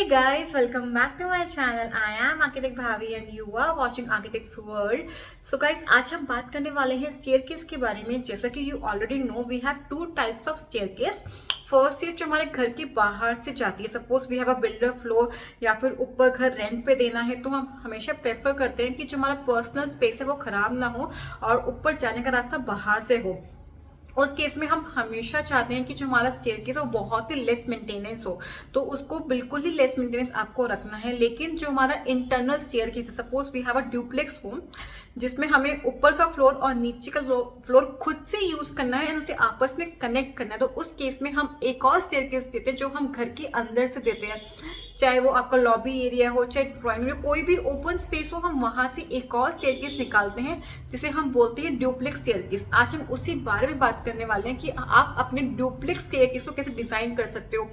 guys, welcome back to my channel. I am Architect Bhavi and you are watching Architect's World. So guys, आज हम बात करने वाले हैं स्टेयरकेस के बारे में। जैसा कि you already know, we have two types of staircase. First चीज जो हमारे घर के बाहर से जाती है, suppose we have a builder floor या फिर ऊपर घर रेंट पे देना है, तो हम हमेशा प्रेफर करते हैं कि जो हमारा पर्सनल स्पेस है वो खराब ना हो और ऊपर जाने का रास्ता बाहर से हो। उस केस में हम हमेशा चाहते हैं कि जो हमारा स्टेयरकेस है वो बहुत ही लेस मेंटेनेंस हो, तो उसको बिल्कुल ही लेस मेंटेनेंस आपको रखना है। लेकिन जो हमारा इंटरनल स्टेयरकेस है, suppose we have a duplex home जिसमें हमें ऊपर का फ्लोर और नीचे का फ्लोर खुद से यूज करना है एंड उसे आपस में कनेक्ट करना है, तो उस केस में हम एक और स्टेयरकेस देते हैं जो हम घर के अंदर से देते हैं। चाहे वो आपका लॉबी एरिया हो, चाहे ड्राइंग रूम, कोई भी ओपन स्पेस हो, हम वहां से एक और स्टेयरकेस निकालते हैं जिसे हम बोलते हैं ड्यूप्लेक्स स्टेयरकेस। आज हम उसी बारे में बात करने वाले हैं कि आप अपने ड्यूप्लेक्स स्टेयरकेस को कैसे डिजाइन कर सकते हो,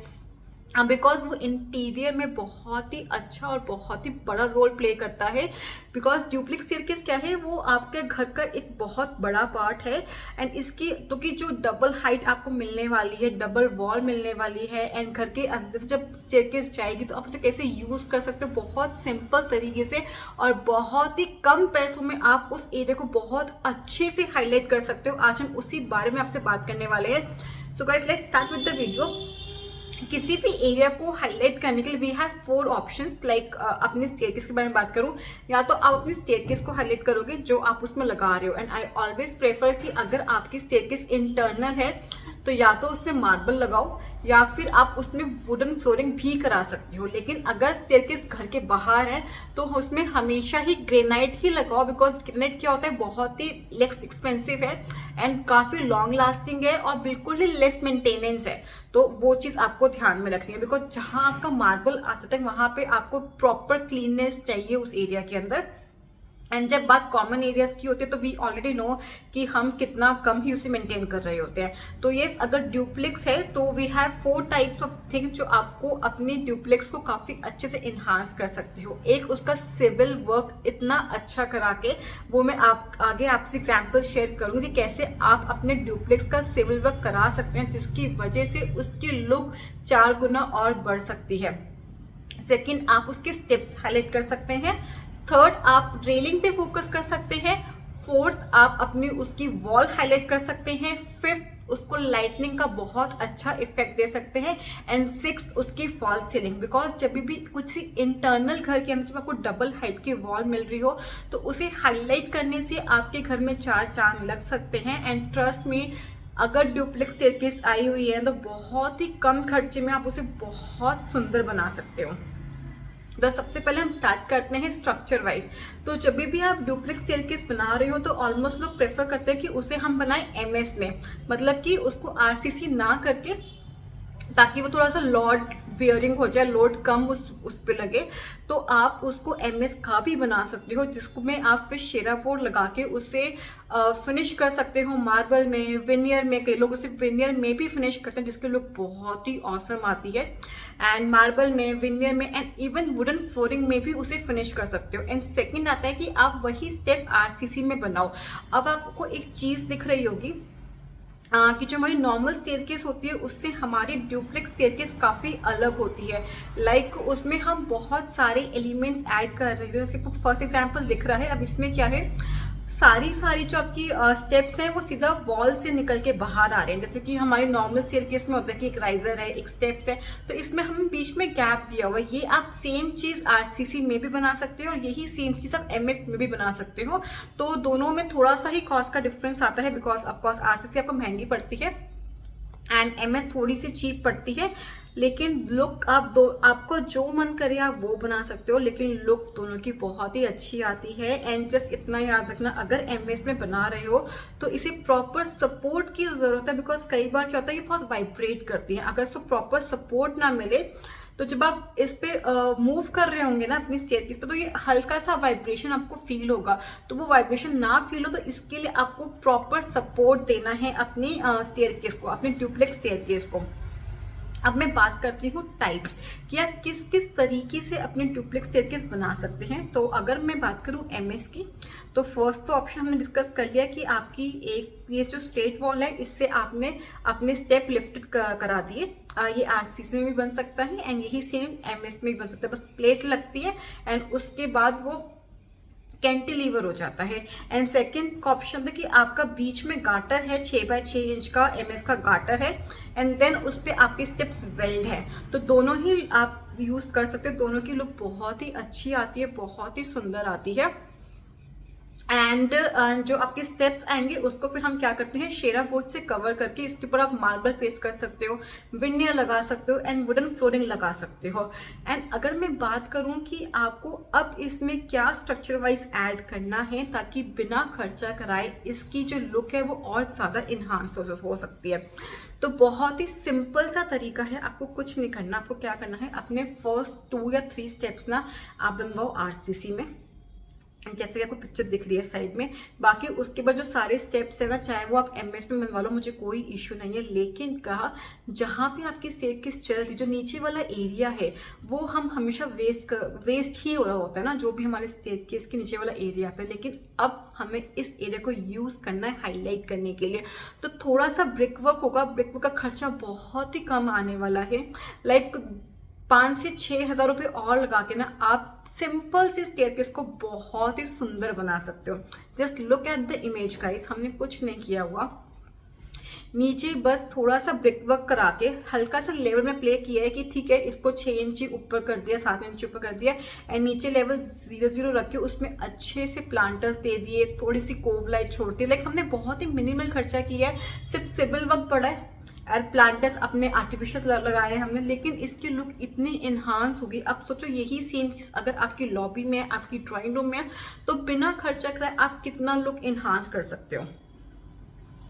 बिकॉज वो इंटीरियर में बहुत ही अच्छा और बहुत ही बड़ा रोल प्ले करता है। बिकॉज ड्यूप्लेक्स स्टेयरकेस क्या है, वो आपके घर का एक बहुत बड़ा पार्ट है एंड इसकी तो कि जो डबल हाइट आपको मिलने वाली है, डबल वॉल मिलने वाली है एंड घर के अंदर से जब स्टेयरकेस जाएगी तो आप उसे कैसे यूज कर सकते हो बहुत सिंपल तरीके से और बहुत ही कम पैसों में आप उस एरिया को बहुत अच्छे से हाईलाइट कर सकते हो। आज हम उसी बारे में आपसे बात करने वाले हैं। So guys, let's start with the video. किसी भी एरिया को हाईलाइट करने के लिए we have four options. Like अपने स्टेयरकेस के बारे में बात करूं, या तो आप अपनी स्टेयरकेस को हाईलाइट करोगे जो आप उसमें लगा रहे हो, एंड आई ऑलवेज प्रेफर कि अगर आपकी स्टेयरकेस इंटरनल है तो या तो उसमें मार्बल लगाओ या फिर आप उसमें वुडन फ्लोरिंग भी करा सकते हो। लेकिन अगर स्टेयरकेस घर के बाहर है तो उसमें हमेशा ही ग्रेनाइट ही लगाओ, बिकॉज ग्रेनाइट क्या होता है, बहुत ही लेस एक्सपेंसिव है एंड काफी लॉन्ग लास्टिंग है और बिल्कुल ही लेस मेंटेनेंस है। तो वो चीज आपको ध्यान में रखनी है, बिकॉज जहां आपका मार्बल आ जाता है वहां पे आपको प्रॉपर क्लीननेस चाहिए उस एरिया के अंदर। एंड जब बात कॉमन एरियाज की होती है तो वी ऑलरेडी नो कि हम कितना कम ही उसे मेंटेन कर रहे होते हैं। तो ये अगर ड्यूप्लेक्स है तो we have four types of things जो आपको अपने ड्यूप्लेक्स को काफी अच्छे से इन्हांस कर सकती हो। एक, उसका सिविल वर्क इतना अच्छा करा के, वो मैं आगे आपसे एग्जाम्पल शेयर करूंगी कि कैसे आप अपने ड्यूप्लेक्स का सिविल वर्क करा सकते हैं जिसकी वजह से उसकी लुक 4 गुना और बढ़ सकती है। सेकेंड, आप उसके स्टेप्स हाईलाइट कर सकते हैं। थर्ड, आप रेलिंग पे फोकस कर सकते हैं। फोर्थ, आप अपनी उसकी वॉल हाईलाइट कर सकते हैं। फिफ्थ, उसको लाइटनिंग का बहुत अच्छा इफेक्ट दे सकते हैं। एंड सिक्स, उसकी फॉल सीलिंग, बिकॉज जब भी कुछ इंटरनल घर के अंदर जब आपको डबल हाइट की वॉल मिल रही हो तो उसे हाईलाइट करने से आपके घर में 4 चांद लग सकते हैं। एंड ट्रस्ट में, अगर ड्यूप्लेक्स स्टेयरकेस आई हुई है तो बहुत ही कम खर्चे में आप उसे बहुत सुंदर बना सकते हो। तो सबसे पहले हम स्टार्ट करते हैं स्ट्रक्चर वाइज। तो जब भी आप ड्यूप्लेक्स स्टेयरकेस बना रहे हो तो ऑलमोस्ट लोग प्रेफर करते हैं कि उसे हम बनाएं एमएस में, मतलब कि उसको आरसीसी ना करके, ताकि वो थोड़ा सा लोड बियरिंग हो जाए, लोड कम उस पे लगे। तो आप उसको एमएस का भी बना सकते हो जिसको में आप फिर शेरा बोर्ड लगा के उसे फिनिश कर सकते हो मार्बल में, विनियर में। कई लोग उसे विनियर में भी फिनिश करते हैं जिसकी लुक बहुत ही ऑसम आती है। एंड मार्बल में, विनियर में एंड इवन वुडन फ्लोरिंग में भी उसे फिनिश कर सकते हो। एंड सेकेंड आता है कि आप वही स्टेप आरसीसी में बनाओ। अब आपको एक चीज दिख रही होगी कि जो हमारी नॉर्मल स्टेयरकेस होती है उससे हमारी ड्यूप्लेक्स स्टेयरकेस काफ़ी अलग होती है। लाइक उसमें हम बहुत सारे एलिमेंट्स ऐड कर रहे हैं। उसके फर्स्ट एग्जांपल दिख रहा है। अब इसमें क्या है, सारी जो आपकी स्टेप्स हैं वो सीधा वॉल से निकल के बाहर आ रहे हैं। जैसे कि हमारी नॉर्मल स्टेयरकेस में होता है कि एक राइजर है, एक स्टेप्स है, तो इसमें हम बीच में गैप दिया हुआ है। ये आप सेम चीज आरसीसी में भी बना सकते हो और यही सेम चीज आप एमएस में भी बना सकते हो। तो दोनों में थोड़ा सा ही कॉस्ट का डिफरेंस आता है, बिकॉज ऑफकोर्स आरसीसी आपको महंगी पड़ती है एंड एमएस थोड़ी सी चीप पड़ती है। लेकिन लुक आपको जो मन करे आप वो बना सकते हो, लेकिन लुक दोनों की बहुत ही अच्छी आती है। एंड जस्ट इतना याद रखना, अगर एमएस में बना रहे हो तो इसे प्रॉपर सपोर्ट की जरूरत है, बिकॉज कई बार क्या होता है ये बहुत वाइब्रेट करती है। अगर इसको प्रॉपर सपोर्ट ना मिले तो जब आप इस पे मूव कर रहे होंगे ना अपनी स्टेयरकेस पे, तो ये हल्का सा वाइब्रेशन आपको फील होगा। तो वो वाइब्रेशन ना फील हो तो इसके लिए आपको प्रॉपर सपोर्ट देना है अपनी स्टेयरकेस को, अपनी ड्यूप्लेक्स स्टेयरकेस को। अब मैं बात करती हूँ टाइप्स कि आप किस किस तरीके से अपने डुप्लेक्स स्टेयरकेस बना सकते हैं। तो अगर मैं बात करूँ एमएस की, तो फर्स्ट तो ऑप्शन हमने डिस्कस कर लिया कि आपकी एक ये जो स्ट्रेट वॉल है इससे आपने अपने स्टेप लिफ्टेड करा दिए। ये आरसीसी में भी बन सकता है एंड यही सेम एमएस में भी बन सकता है, बस प्लेट लगती है एंड उसके बाद वो कैंटिलीवर हो जाता है। एंड सेकेंड ऑप्शन था कि आपका बीच में गाटर है, 6 बाय 6 इंच का एमएस का गाटर है एंड देन उस पर आपके स्टेप्स वेल्ड है। तो दोनों ही आप यूज कर सकते हो, दोनों की लुक बहुत ही अच्छी आती है, बहुत ही सुंदर आती है। एंड जो आपके स्टेप्स आएंगे उसको फिर हम क्या करते हैं, शेरा बोर्ड से कवर करके इसके ऊपर आप मार्बल पेस्ट कर सकते हो, विनियर लगा सकते हो एंड वुडन फ्लोरिंग लगा सकते हो। एंड अगर मैं बात करूं कि आपको अब इसमें क्या स्ट्रक्चर वाइज ऐड करना है ताकि बिना खर्चा कराए इसकी जो लुक है वो और ज़्यादा इन्हांस हो सकती है, तो बहुत ही सिंपल सा तरीका है। आपको कुछ नहीं करना, आपको क्या करना है, अपने फर्स्ट 2 या 3 स्टेप्स ना आप बनवाओ आरसीसी में, जैसे कि आपको पिक्चर दिख रही है साइड में। बाकी उसके बाद जो सारे स्टेप्स है ना, चाहे वो आप एमएस में बनवा लो, मुझे कोई इश्यू नहीं है। लेकिन कहा जहाँ पे आपकी स्टेयरकेस चल रही, जो नीचे वाला एरिया है वो हम हमेशा वेस्ट ही हो रहा होता है ना, जो भी हमारे स्टेयरकेस के नीचे वाला एरिया आता है। लेकिन अब हमें इस एरिया को यूज करना है हाईलाइट करने के लिए, तो थोड़ा सा ब्रिक वर्क होगा। ब्रिक वर्क का खर्चा बहुत ही कम आने वाला है, लाइक 5 से 6 हज़ार रुपये और लगा के ना आप सिंपल सी स्टेयरकेस को बहुत ही सुंदर बना सकते हो। Just look at the image guys, हमने कुछ नहीं किया हुआ, नीचे बस थोड़ा सा ब्रिक वर्क करा के हल्का सा लेवल में प्ले किया है कि ठीक है इसको 6 इंची ऊपर कर दिया, 7 इंची ऊपर कर दिया एंड नीचे लेवल 0 रख के उसमें अच्छे से प्लांटर्स दे दिए, थोड़ी सी कोव लाइट छोड़ दी। लाइक हमने बहुत ही मिनिमल खर्चा किया है, सिर्फ सिविल वर्क पड़ा है और प्लांटर्स अपने आर्टिफिशियल लगाए हमने, लेकिन इसकी लुक इतनी इन्हांस होगी। अब सोचो यही सेम चीज अगर आपकी लॉबी में है, आपकी ड्राइंग रूम में है, तो बिना खर्चा कराए आप कितना लुक इन्हांस कर सकते हो।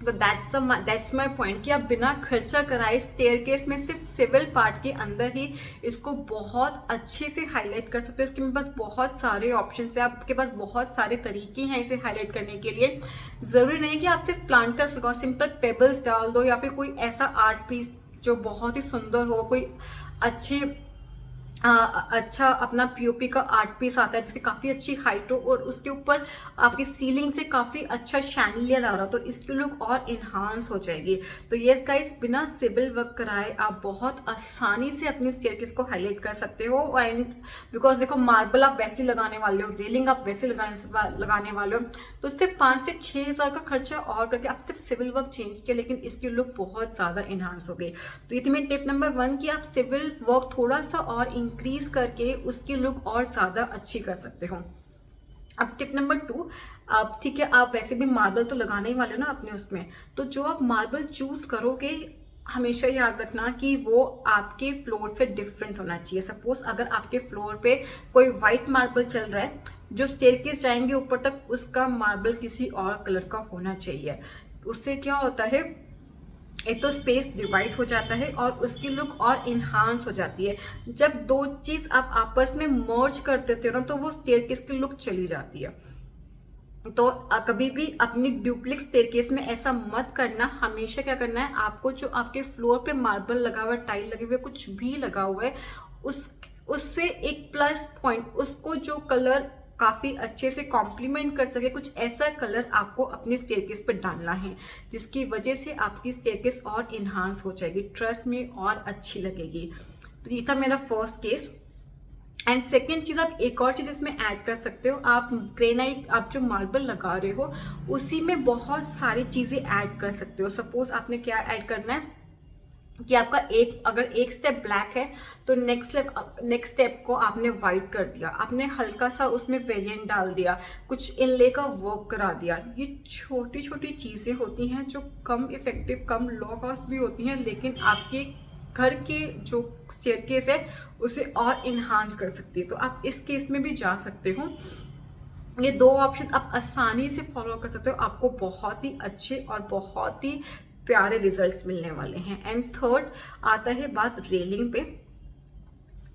तो दैट्स माय पॉइंट कि आप बिना खर्चा कराए स्टेयरकेस में सिर्फ सिविल पार्ट के अंदर ही इसको बहुत अच्छे से हाईलाइट कर सकते हो। इसके पास बहुत सारे ऑप्शंस है, आपके पास बहुत सारे तरीके हैं इसे हाईलाइट करने के लिए। जरूरी नहीं कि आप सिर्फ प्लांटर्स लगाओ, सिंपल पेबल्स डाल दो या फिर कोई ऐसा आर्ट पीस जो बहुत ही सुंदर हो, कोई अच्छे अच्छा अपना पीओपी का आर्ट पीस आता है जिसकी काफ़ी अच्छी हाइट हो और उसके ऊपर आपकी सीलिंग से काफ़ी अच्छा शैंडलियर आ रहा हो, तो इसकी लुक और इन्हांस हो जाएगी। तो यस गाइस, बिना सिविल वर्क कराए आप बहुत आसानी से अपनी स्टेयरकेस को हाईलाइट कर सकते हो। एंड बिकॉज देखो मार्बल आप वैसे लगाने वाले हो, रेलिंग आप वैसे लगाने वाले हो, तो सिर्फ 5 से 6 हज़ार का खर्चा और करके आप सिर्फ सिविल वर्क चेंज किया, लेकिन इसकी लुक बहुत ज़्यादा इन्हांस हो गई। तो ये थी मेरी टिप नंबर 1 कि आप सिविल वर्क थोड़ा सा और इंक्रीज करके उसकी लुक और ज़्यादा अच्छी कर सकते हो। अब टिप नंबर 2, आप ठीक है आप वैसे भी मार्बल तो लगाने ही वाले हो ना अपने उसमें, तो जो आप मार्बल चूज करोगे हमेशा याद रखना कि वो आपके फ्लोर से डिफरेंट होना चाहिए। सपोज अगर आपके फ्लोर पे कोई वाइट मार्बल चल रहा है, जो स्टेयरकेस जाएंगे ऊपर तक उसका मार्बल किसी और कलर का होना चाहिए। उससे क्या होता है, एक तो स्पेस डिवाइड हो जाता है और उसकी लुक और इन्हांस हो जाती है। जब दो चीज आप आपस में मर्ज कर देते हो ना, तो वो स्टेयरकेस की लुक चली जाती है। तो कभी भी अपनी डुप्लेक्स स्टेयरकेस में ऐसा मत करना। हमेशा क्या करना है, आपको जो आपके फ्लोर पे मार्बल लगा हुआ है, टाइल लगे हुए, कुछ भी लगा हुआ है, उससे एक प्लस पॉइंट, उसको जो कलर काफी अच्छे से कॉम्प्लीमेंट कर सके, कुछ ऐसा कलर आपको अपने स्टेयरकेस पे डालना है जिसकी वजह से आपकी स्टेयरकेस और इन्हांस हो जाएगी, ट्रस्ट में और अच्छी लगेगी। तो ये था मेरा फर्स्ट केस। एंड सेकेंड चीज, आप एक और चीज इसमें ऐड कर सकते हो। आप ग्रेनाइट, आप जो मार्बल लगा रहे हो उसी में बहुत सारी चीजें ऐड कर सकते हो। सपोज आपने क्या ऐड करना है कि आपका अगर एक स्टेप ब्लैक है तो नेक्स्ट स्टेप को आपने व्हाइट कर दिया, आपने हल्का सा उसमें वेरिएंट डाल दिया, कुछ इनले का वर्क करा दिया। ये छोटी छोटी चीजें होती हैं जो कम इफेक्टिव, कम लो कॉस्ट भी होती हैं, लेकिन आपके घर के जो स्टेयरकेस है उसे और इन्हांस कर सकती है। तो आप इस केस में भी जा सकते हो। ये 2 ऑप्शन आप आसानी से फॉलो कर सकते हो, आपको बहुत ही अच्छे और बहुत ही प्यारे रिजल्ट्स मिलने वाले हैं। एंड थर्ड आता है बात रेलिंग पे।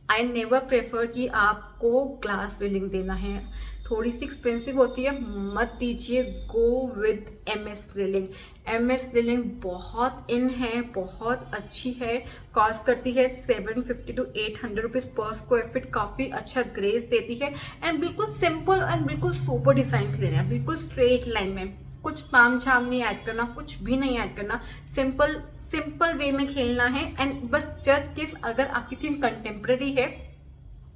आई नेवर प्रेफर कि आपको ग्लास रेलिंग देना है, थोड़ी सी एक्सपेंसिव होती है, मत दीजिए। Go with MS railing. MS railing बहुत इन है, बहुत अच्छी है, कॉस्ट करती है 750 to 800 rupees per square feet, काफी अच्छा ग्रेस देती है एंड बिल्कुल सिंपल एंड बिल्कुल सुपर डिजाइन लेने हैं, बिल्कुल स्ट्रेट लाइन में, कुछ ताम झाम नहीं ऐड करना, कुछ भी नहीं ऐड करना, सिंपल सिंपल वे में खेलना है। एंड बस जस्ट केस अगर आपकी थीम कंटेम्प्रेरी है,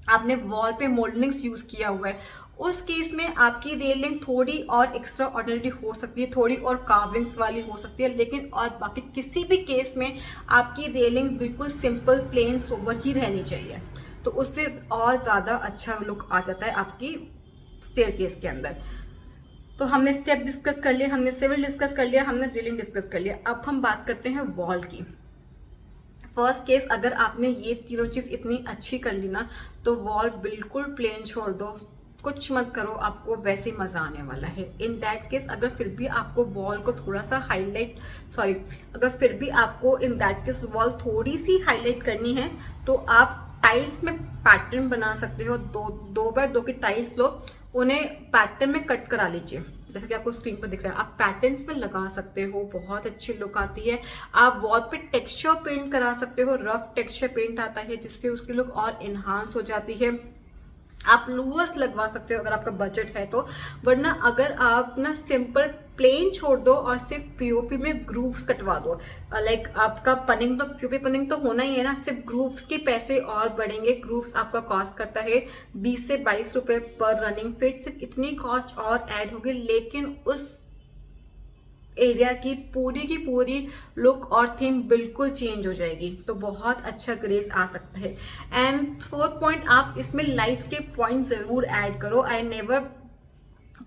आपने वॉल पे मोल्डिंग्स यूज किया हुआ है, उस केस में आपकी रेलिंग थोड़ी और एक्स्ट्रा ऑर्डिनरी हो सकती है, थोड़ी और कार्विंग्स वाली हो सकती है, लेकिन और बाकी किसी भी केस में आपकी रेलिंग बिल्कुल सिंपल प्लेन सोबर ही रहनी चाहिए, तो उससे और ज्यादा अच्छा लुक आ जाता है आपकी स्टेयरकेस के अंदर। तो हमने स्टेप डिस्कस कर लिया, हमने सिविल डिस्कस कर लिया, हमने रेलिंग डिस्कस कर लिया। अब हम बात करते हैं वॉल की। फर्स्ट केस अगर आपने ये तीनों चीज इतनी अच्छी कर ली ना, तो वॉल बिल्कुल प्लेन छोड़ दो, कुछ मत करो, आपको वैसे ही मजा आने वाला है। इन दैट केस अगर फिर भी आपको वॉल को थोड़ा सा हाईलाइट, सॉरी, अगर फिर भी आपको इन दैट केस वॉल थोड़ी सी हाईलाइट करनी है, तो आप टाइल्स में पैटर्न बना सकते हो। 2x2 की टाइल्स लो, उन्हें पैटर्न में कट करा लीजिए, जैसे कि आपको स्क्रीन पर दिख रहा है, आप पैटर्न्स में लगा सकते हो, बहुत अच्छी लुक आती है। आप वॉल पे टेक्सचर पेंट करा सकते हो, रफ टेक्सचर पेंट आता है जिससे उसकी लुक और इन्हांस हो जाती है। आप लूवर्स लगवा सकते हो अगर आपका बजट है तो, वरना अगर आप ना सिंपल प्लेन छोड़ दो और सिर्फ पीओपी में ग्रूव्स कटवा दो, लाइक आपका पनिंग तो पीओपी पनिंग तो होना ही है ना, सिर्फ ग्रूव्स के पैसे और बढ़ेंगे। ग्रूव्स आपका कॉस्ट करता है 20 से 22 रुपए पर रनिंग फीट, सिर्फ इतनी कॉस्ट और ऐड होगी, लेकिन उस एरिया की पूरी लुक और थीम बिल्कुल चेंज हो जाएगी, तो बहुत अच्छा ग्रेस आ सकता है। एंड फोर्थ पॉइंट, आप इसमें लाइट्स के पॉइंट जरूर ऐड करो। आई नेवर,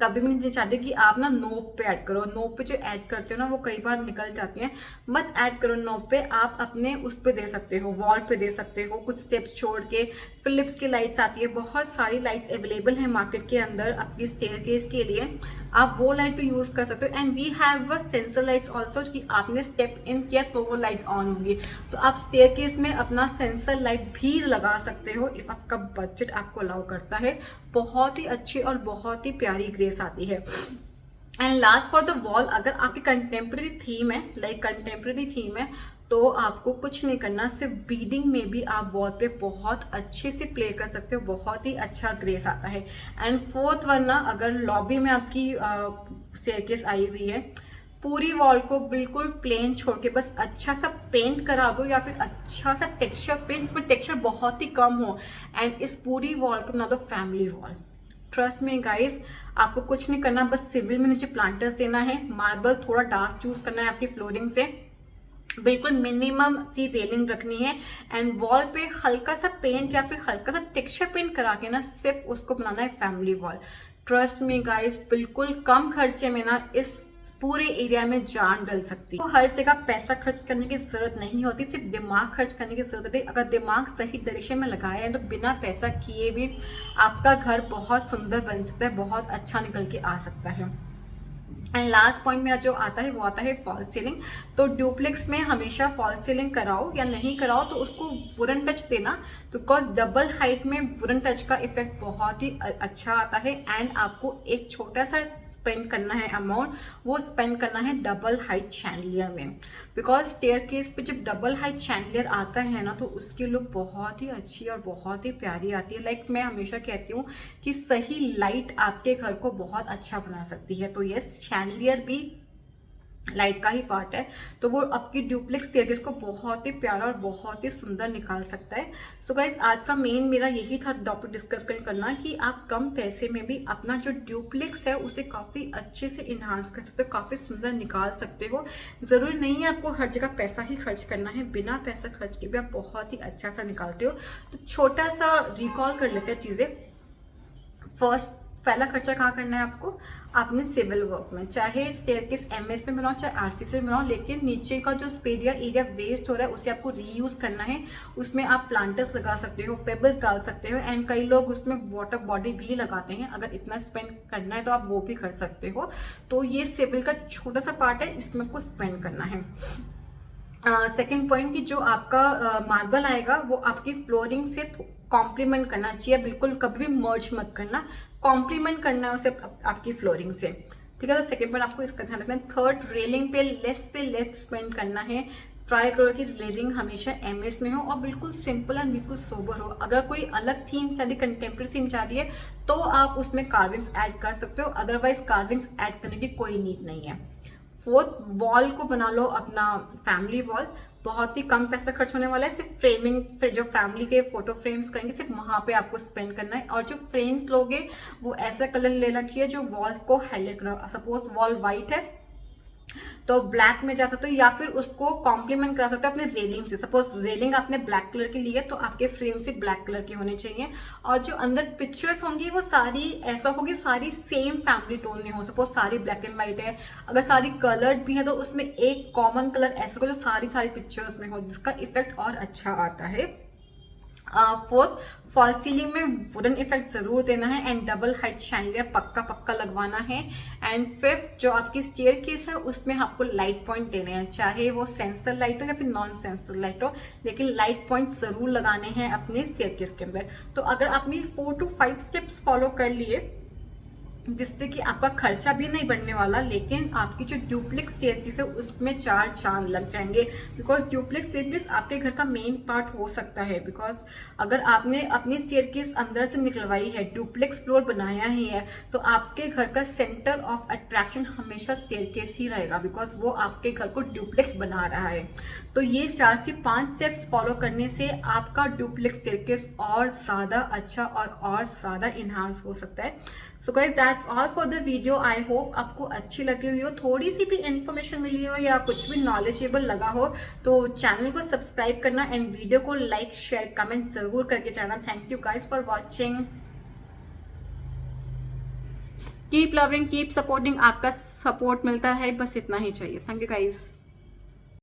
कभी भी नहीं चाहते कि आप ना नोब पे ऐड करो, नोब पे जो ऐड करते हो ना वो कई बार निकल जाती हैं, मत ऐड करो नोब पे। आप अपने उस पे दे सकते हो, वॉल पे दे सकते हो, कुछ स्टेप्स छोड़ के। फिलिप्स की लाइट्स आती है, बहुत सारी लाइट्स अवेलेबल है मार्केट के अंदर आपकी स्टेयरकेस के लिए, आप वो लाइट पे यूज कर सकते हो। And we have sensor lights also, कि आपने स्टेप इन किया तो वो लाइट ऑन होगी, तो आप स्टेयरकेस में अपना सेंसर लाइट भी लगा सकते हो इफ आपका बजट आपको अलाउ करता है। बहुत ही अच्छी और बहुत ही प्यारी ग्रेस आती है। And last for the wall, अगर आपकी कंटेम्प्रेरी थीम है, लाइक कंटेम्प्रेरी थीम है, तो आपको कुछ नहीं करना, सिर्फ बीडिंग में भी आप वॉल पे बहुत अच्छे से प्ले कर सकते हो, बहुत ही अच्छा ग्रेस आता है। एंड फोर्थ वन ना, अगर लॉबी में आपकी स्टेयरकेस आई हुई है, पूरी वॉल को बिल्कुल प्लेन छोड़ के बस अच्छा सा पेंट करा दो, या फिर अच्छा सा टेक्सचर पेंट, इसमें टेक्सचर बहुत ही कम हो, एंड इस पूरी वॉल को बना दो फैमिली वॉल। ट्रस्ट में गाइस, आपको कुछ नहीं करना, बस सिविल में नीचे प्लांटर्स देना है, मार्बल थोड़ा डार्क चूज करना है आपकी फ्लोरिंग से, बिल्कुल मिनिमम सी रेलिंग रखनी है, एंड वॉल पे हल्का सा पेंट या फिर हल्का सा टेक्सचर पेंट करा के ना सिर्फ उसको बनाना है family wall. Trust me guys, बिल्कुल कम खर्चे में ना इस पूरे एरिया में जान डल सकती है। तो हर जगह पैसा खर्च करने की जरूरत नहीं होती, सिर्फ दिमाग खर्च करने की जरूरत है। अगर दिमाग सही तरीके में लगाया है तो बिना पैसा किए भी आपका घर बहुत सुंदर बन सकता है, बहुत अच्छा निकल के आ सकता है। एंड लास्ट पॉइंट मेरा जो आता है वो आता है फॉल सीलिंग। तो ड्यूप्लेक्स में हमेशा फॉल सीलिंग कराओ या नहीं कराओ तो उसको वुडन टच देना, बिकॉज डबल हाइट में वुडन टच का इफेक्ट बहुत ही अच्छा आता है। एंड आपको एक छोटा सा स्पेंड करना है अमाउंट, वो स्पेंड करना है डबल हाइट चैंडलियर में, बिकॉज स्टेयरकेस पे जब डबल हाइट चैंडलियर आता है ना तो उसकी लुक बहुत ही अच्छी और बहुत ही प्यारी आती है। लाइक मैं हमेशा कहती हूँ कि सही लाइट आपके घर को बहुत अच्छा बना सकती है। तो यस, चैंडलियर भी लाइट का ही पार्ट है, तो वो आपकी ड्यूप्लेक्स स्टेयरकेस को बहुत ही प्यारा और बहुत ही सुंदर निकाल सकता है। सो गाइज, आज का मेन मेरा यही था टॉपिक डिस्कस करना कि आप कम पैसे में भी अपना जो ड्यूप्लेक्स है उसे काफी अच्छे से इन्हांस कर सकते हो, काफी सुंदर निकाल सकते हो। जरूरी नहीं है आपको हर जगह पैसा ही खर्च करना है, बिना पैसा खर्च के भी आप बहुत ही अच्छा सा निकालते हो। तो छोटा सा रिकॉल कर लेते हैं चीजें। फर्स्ट, पहला खर्चा कहाँ करना है आपको, आपने सिविल वर्क में, चाहे स्टेयरकेस एमएस में बनाओ चाहे आरसीसी में बनाओ, लेकिन नीचे का जो एरिया वेस्ट हो रहा है उसे आपको रीयूज करना है। उसमें आप प्लांटर्स लगा सकते हो, पेबल्स डाल सकते हो, एंड कई लोग उसमें वाटर बॉडी भी लगाते हैं। अगर इतना स्पेंड करना है तो आप वो भी कर सकते हो। तो ये सिविल का छोटा सा पार्ट है, इसमें आपको स्पेंड करना है। सेकेंड पॉइंट कि जो आपका मार्बल आएगा वो आपकी फ्लोरिंग से कॉम्प्लीमेंट करना चाहिए, बिल्कुल कभी भी मर्ज मत करना, कॉम्प्लीमेंट करना है उसे आपकी फ्लोरिंग से, ठीक है। तो सेकंड पॉइंट आपको इसका ध्यान रखना है। थर्ड, रेलिंग पे लेस से लेस स्पेंड करना है। ट्राई करो कि रेलिंग हमेशा एमएस में हो और बिल्कुल सिंपल एंड बिल्कुल सोबर हो। अगर कोई अलग थीम चाह रही, कंटेम्प्रेरी थीम चाह रही है, तो आप उसमें कार्विंग्स ऐड कर सकते हो, अदरवाइज कार्विंग्स ऐड करने की कोई नीड नहीं है। फोर्थ, वॉल को बना लो अपना फैमिली वॉल, बहुत ही कम पैसा खर्च होने वाला है। सिर्फ फ्रेमिंग, फिर जो फैमिली के फोटो फ्रेम्स करेंगे सिर्फ वहां पे आपको स्पेंड करना है। और जो फ्रेम्स लोगे वो ऐसा कलर लेना चाहिए जो वॉल्स को हाईलाइट करो। सपोज वॉल व्हाइट है तो ब्लैक में जा सकते हो, या फिर उसको कॉम्प्लीमेंट करा सकते हो अपने रेलिंग से। सपोज रेलिंग आपने ब्लैक कलर की ली है तो आपके फ्रेम से ब्लैक कलर के होने चाहिए। और जो अंदर पिक्चर्स होंगी वो सारी ऐसा होगी, सारी सेम फैमिली टोन में हो। सपोज सारी ब्लैक एंड व्हाइट है, अगर सारी कलर्ड भी है तो उसमें एक कॉमन कलर ऐसा हो जो सारी सारी पिक्चर्स में हो, जिसका इफेक्ट और अच्छा आता है। फोर्थ, फॉल सीलिंग में वुडन इफेक्ट जरूर देना है एंड डबल हाइट शैंडलियर पक्का पक्का लगवाना है। एंड फिफ्थ, जो आपकी स्टेयर केस है उसमें आपको लाइट पॉइंट देने हैं, चाहे वो सेंसर लाइट हो या फिर नॉन सेंसर लाइट हो, लेकिन लाइट पॉइंट जरूर लगाने हैं अपने स्टेयर केस के अंदर। तो अगर आपने 4 to 5 स्टेप्स फॉलो कर लिए, जिससे कि आपका खर्चा भी नहीं बढ़ने वाला, लेकिन आपकी जो ड्यूप्लेक्स स्टेयरकेस है उसमें 4 चांद लग जाएंगे। बिकॉज ड्यूप्लेक्स स्टेयरकेस आपके घर का मेन पार्ट हो सकता है। बिकॉज अगर आपने अपनी स्टेयरकेस अंदर से निकलवाई है, ड्यूप्लेक्स फ्लोर बनाया ही है, तो आपके घर का सेंटर ऑफ अट्रैक्शन हमेशा स्टेयरकेस ही रहेगा, बिकॉज वो आपके घर को ड्यूप्लेक्स बना रहा है। तो ये 4 से 5 स्टेप्स फॉलो करने से आपका ड्यूप्लेक्स स्टेयरकेस और ज्यादा अच्छा और ज्यादा इनहांस हो सकता है। So guys, that's all for the video. I hope आपको अच्छी लगी हुई हो, थोड़ी सी भी इन्फॉर्मेशन मिली हो या कुछ भी नॉलेजेबल लगा हो, तो चैनल को सब्सक्राइब करना एंड वीडियो को लाइक शेयर कमेंट जरूर करके जाना। Thank you guys for watching. Keep loving, keep supporting, आपका सपोर्ट मिलता है, बस इतना ही चाहिए। Thank you guys.